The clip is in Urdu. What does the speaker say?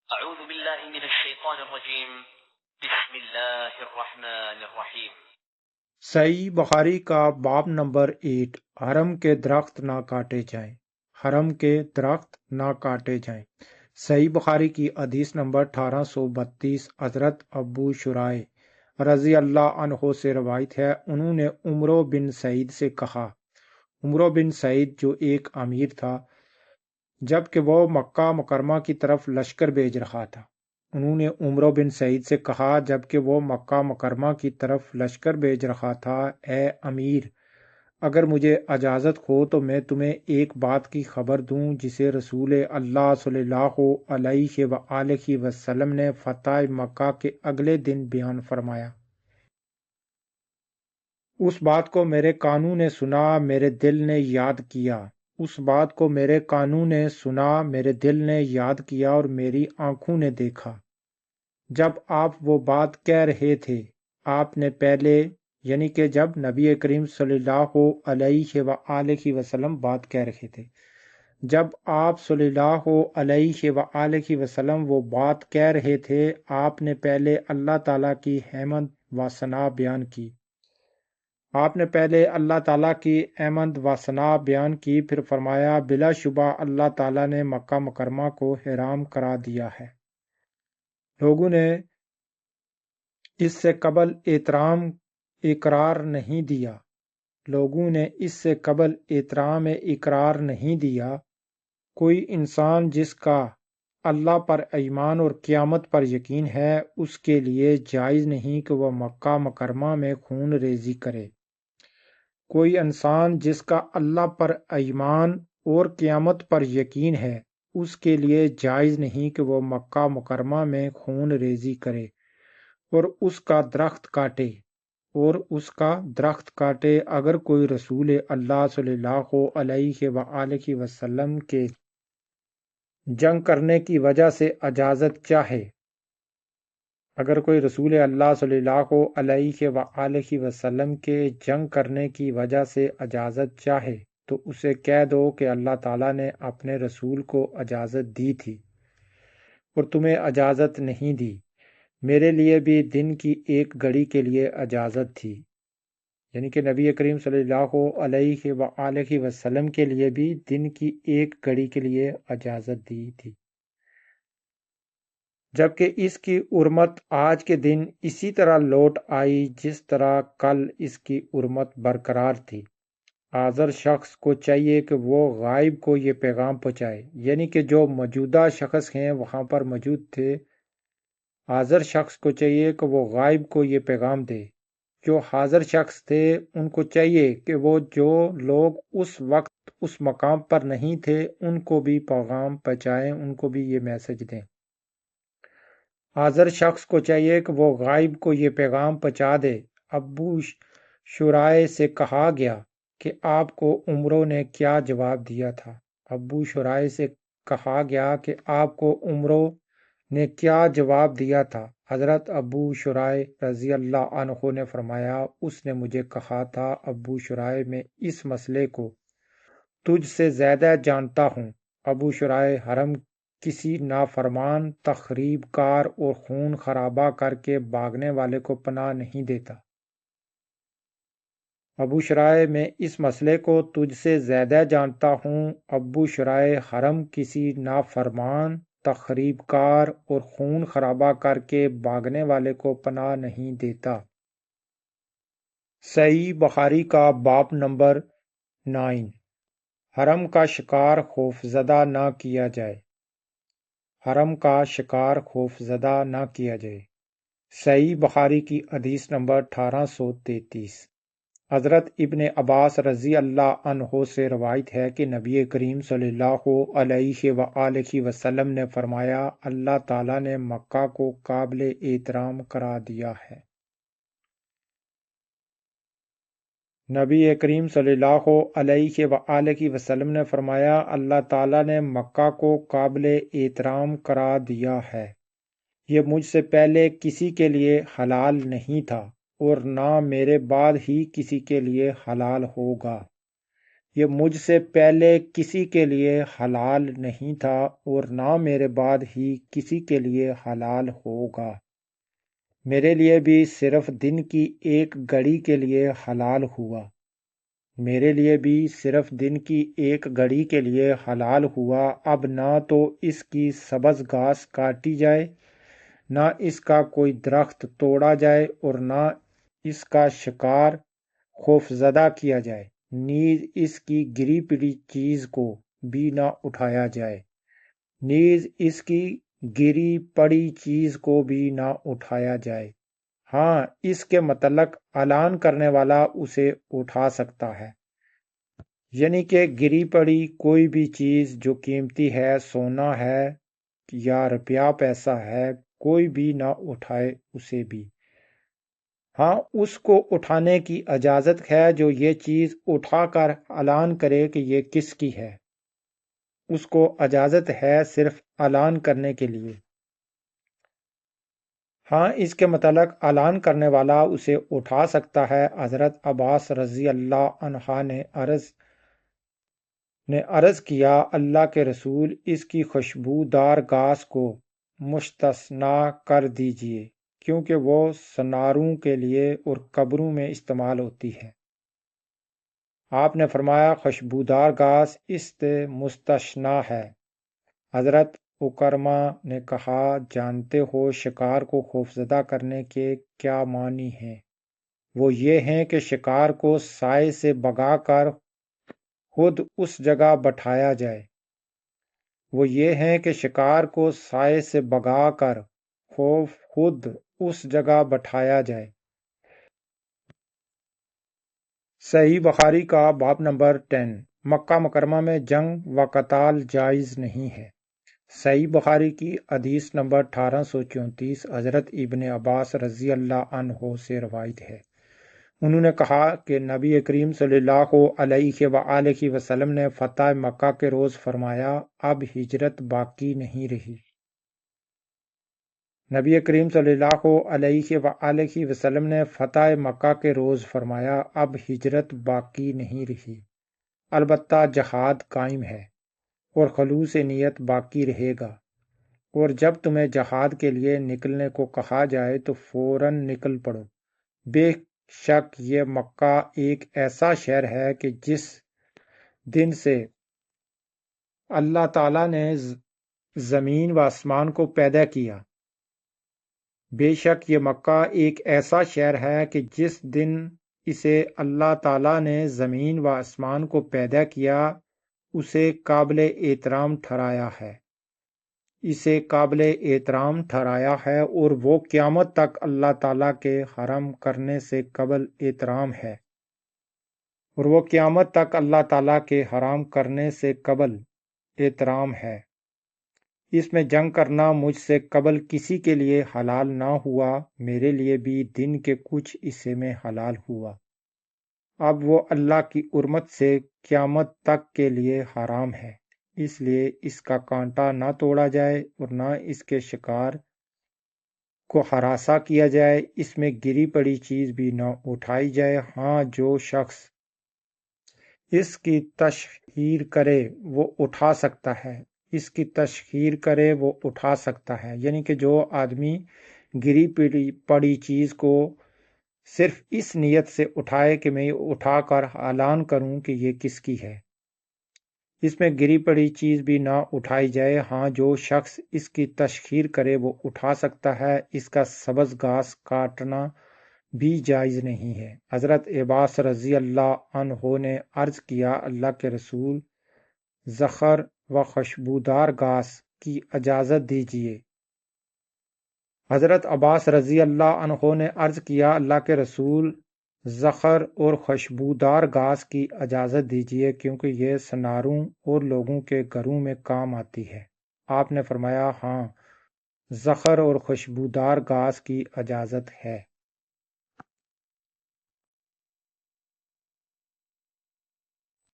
اعوذ باللہ من الشیطان الرجیم بسم اللہ الرحمن الرحیم۔ صحیح بخاری کا باب نمبر 8، حرم کے درخت نہ کاٹے جائیں۔ حرم کے درخت نہ کاٹے جائیں۔ صحیح بخاری کی حدیث نمبر 1832، حضرت ابو شرائح رضی اللہ عنہ سے روایت ہے، انہوں نے عمرو بن سعید سے کہا۔ عمرو بن سعید جو ایک امیر تھا، جب کہ وہ مکہ مکرمہ کی طرف لشکر بھیج رہا تھا۔ انہوں نے عمرو بن سعید سے کہا جب کہ وہ مکہ مکرمہ کی طرف لشکر بھیج رہا تھا، اے امیر، اگر مجھے اجازت ہو تو میں تمہیں ایک بات کی خبر دوں جسے رسول اللہ صلی اللہ علیہ وآلہ وسلم نے فتح مکہ کے اگلے دن بیان فرمایا۔ اس بات کو میرے کانوں نے سنا، میرے دل نے یاد کیا۔ اس بات کو میرے کانوں نے سنا، میرے دل نے یاد کیا اور میری آنکھوں نے دیکھا۔ جب آپ وہ بات کہہ رہے تھے، آپ نے پہلے، یعنی کہ جب نبی کریم صلی اللہ علیہ وآلہ وسلم بات کہہ رہے تھے، جب آپ صلی اللہ علیہ وآلہ وسلم وہ بات کہہ رہے تھے، آپ نے پہلے اللہ تعالیٰ کی حمد و ثنا بیان کی۔ آپ نے پہلے اللہ تعالیٰ کی حمد و ثنا بیان کی، پھر فرمایا، بلا شبہ اللہ تعالیٰ نے مکہ مکرمہ کو حرام کرا دیا ہے۔ لوگوں نے اس سے قبل اقرار نہیں دیا۔ لوگوں نے اس سے قبل اقرار نہیں دیا۔ کوئی انسان جس کا اللہ پر ایمان اور قیامت پر یقین ہے، اس کے لیے جائز نہیں کہ وہ مکہ مکرمہ میں خون ریزی کرے۔ کوئی انسان جس کا اللہ پر ایمان اور قیامت پر یقین ہے، اس کے لیے جائز نہیں کہ وہ مکہ مکرمہ میں خون ریزی کرے اور اس کا درخت کاٹے اگر کوئی رسول اللہ صلی اللہ علیہ وآلہ وسلم کے جنگ کرنے کی وجہ سے اجازت چاہے۔ اگر کوئی رسول اللہ صلی اللہ علیہ وآلہ وسلم کے جنگ کرنے کی وجہ سے اجازت چاہے تو اسے کہہ دو کہ اللہ تعالیٰ نے اپنے رسول کو اجازت دی تھی اور تمہیں اجازت نہیں دی، میرے لیے بھی دن کی ایک گھڑی کے لیے اجازت تھی، یعنی کہ نبی کریم صلی اللہ علیہ وآلہ وسلم کے لیے بھی دن کی ایک گھڑی کے لیے اجازت دی تھی، جبکہ اس کی حرمت آج کے دن اسی طرح لوٹ آئی جس طرح کل اس کی حرمت برقرار تھی۔ حاضر شخص کو چاہیے کہ وہ غائب کو یہ پیغام پہنچائے، یعنی کہ جو موجودہ شخص ہیں وہاں پر موجود تھے، حاضر شخص کو چاہیے کہ وہ غائب کو یہ پیغام دے۔ جو حاضر شخص تھے ان کو چاہیے کہ وہ جو لوگ اس وقت اس مقام پر نہیں تھے ان کو بھی پیغام پہنچائیں، ان کو بھی یہ میسج دیں۔ حاضر شخص کو چاہیے کہ وہ غائب کو یہ پیغام پہنچا دے۔ ابو شرائح سے کہا گیا کہ آپ کو عمرو نے کیا جواب دیا تھا؟ ابو شرائح سے کہا گیا کہ آپ کو عمرو نے کیا جواب دیا تھا؟ حضرت ابو شرائح رضی اللہ عنہ نے فرمایا، اس نے مجھے کہا تھا، ابو شرائح میں اس مسئلے کو تجھ سے زیادہ جانتا ہوں۔ ابو شرائح حرم کسی نافرمان، تخریب کار اور خون خرابہ کر کے بھاگنے والے کو پناہ نہیں دیتا۔ ابو شرائح میں اس مسئلے کو تجھ سے زیادہ جانتا ہوں۔ ابو شرائح حرم کسی نافرمان، تخریب کار اور خون خرابہ کر کے بھاگنے والے کو پناہ نہیں دیتا۔ صحیح بخاری کا باب نمبر 9، حرم کا شکار خوفزدہ نہ کیا جائے۔ حرم کا شکار خوفزدہ نہ کیا جائے۔ صحیح بخاری کی حدیث نمبر 1833، حضرت ابن عباس رضی اللہ عنہ سے روایت ہے کہ نبی کریم صلی اللہ علیہ وآلہ وسلم نے فرمایا، اللہ تعالیٰ نے مکہ کو قابل احترام کرا دیا ہے۔ نبی کریم صلی اللہ علیہ وآلہ وسلم نے فرمایا، اللہ تعالیٰ نے مکہ کو قابل احترام کرا دیا ہے۔ یہ مجھ سے پہلے کسی کے لیے حلال نہیں تھا اور نہ میرے بعد ہی کسی کے لیے حلال ہوگا۔ یہ مجھ سے پہلے کسی کے لیے حلال نہیں تھا اور نہ میرے بعد ہی کسی کے لیے حلال ہوگا۔ میرے لیے بھی صرف دن کی ایک گھڑی کے لیے حلال ہوا۔ میرے لیے بھی صرف دن کی ایک گھڑی کے لیے حلال ہوا۔ اب نہ تو اس کی سبز گھاس کاٹی جائے، نہ اس کا کوئی درخت توڑا جائے، اور نہ اس کا شکار خوفزدہ کیا جائے، نیز اس کی گری پڑی چیز کو بھی نہ اٹھایا جائے، نیز اس کی گری پڑی چیز کو بھی نہ اٹھایا جائے۔ ہاں، اس کے متعلق اعلان کرنے والا اسے اٹھا سکتا ہے، یعنی کہ گری پڑی کوئی بھی چیز جو قیمتی ہے، سونا ہے یا روپیہ پیسہ ہے، کوئی بھی نہ اٹھائے اسے بھی۔ ہاں، اس کو اٹھانے کی اجازت ہے جو یہ چیز اٹھا کر اعلان کرے کہ یہ کس کی ہے، اس کو اجازت ہے صرف اعلان کرنے کے لیے۔ ہاں، اس کے متعلق اعلان کرنے والا اسے اٹھا سکتا ہے۔ حضرت عباس رضی اللہ عنہ نے عرض کیا، اللہ کے رسول، اس کی خوشبودار گھاس کو مستثنا کر دیجئے، کیونکہ وہ سناروں کے لیے اور قبروں میں استعمال ہوتی ہے۔ آپ نے فرمایا، خوشبودار گھاس اس سے مستثنا ہے۔ حضرت اکرمہ نے کہا، جانتے ہو شکار کو خوفزدہ کرنے کے کیا معنی ہیں؟ وہ یہ ہیں کہ شکار کو سائے سے بھگا کر خود اس جگہ بٹھایا جائے۔ وہ یہ ہیں کہ شکار کو سائے سے بھگا کر خود اس جگہ بٹھایا جائے۔ صحیح بخاری کا باب نمبر 10۔ مکہ مکرمہ میں جنگ و قتال جائز نہیں ہے۔ صحیح بخاری کی حدیث نمبر 1834 حضرت ابن عباس رضی اللہ عنہ سے روایت ہے۔ انہوں نے کہا کہ نبی کریم صلی اللہ علیہ وآلہ وسلم نے فتح مکہ کے روز فرمایا، اب ہجرت باقی نہیں رہی۔ نبی کریم صلی اللہ علیہ وآلہ وسلم نے فتح مکہ کے روز فرمایا، اب ہجرت باقی نہیں رہی، البتہ جہاد قائم ہے اور خلوص نیت باقی رہے گا، اور جب تمہیں جہاد کے لیے نکلنے کو کہا جائے تو فوراً نکل پڑو۔ بے شک یہ مکہ ایک ایسا شہر ہے کہ جس دن سے اللہ تعالیٰ نے زمین و آسمان کو پیدا کیا، بے شک یہ مکہ ایک ایسا شہر ہے کہ جس دن اسے اللہ تعالیٰ نے زمین و آسمان کو پیدا کیا اسے قابل احترام ٹھہرایا ہے، اسے قابل احترام ٹھہرایا ہے، اور وہ قیامت تک اللہ تعالیٰ کے حرم کرنے سے قبل احترام ہے، اور وہ قیامت تک اللہ تعالیٰ کے حرام کرنے سے قبل احترام ہے۔ اس میں جنگ کرنا مجھ سے قبل کسی کے لیے حلال نہ ہوا، میرے لیے بھی دن کے کچھ حصے میں حلال ہوا۔ اب وہ اللہ کی حرمت سے قیامت تک کے لیے حرام ہے، اس لیے اس کا کانٹا نہ توڑا جائے اور نہ اس کے شکار کو ہراساں کیا جائے، اس میں گری پڑی چیز بھی نہ اٹھائی جائے۔ ہاں، جو شخص اس کی تشہیر کرے وہ اٹھا سکتا ہے، اس کی تشہیر کرے وہ اٹھا سکتا ہے، یعنی کہ جو آدمی گری پڑی چیز کو صرف اس نیت سے اٹھائے کہ میں اٹھا کر اعلان کروں کہ یہ کس کی ہے، اس میں گری پڑی چیز بھی نہ اٹھائی جائے۔ ہاں، جو شخص اس کی تشہیر کرے وہ اٹھا سکتا ہے، اس کا سبز گھاس کاٹنا بھی جائز نہیں ہے۔ حضرت عباس رضی اللہ عنہ نے عرض کیا، اللہ کے رسول، زخر و خوشبودار گھاس کی اجازت دیجیے۔ حضرت عباس رضی اللہ عنہ نے عرض کیا، اللہ کے رسول، زخر اور خوشبودار گھاس کی اجازت دیجیے، کیونکہ یہ سناروں اور لوگوں کے گھروں میں کام آتی ہے۔ آپ نے فرمایا، ہاں، زخر اور خوشبودار گھاس کی اجازت ہے۔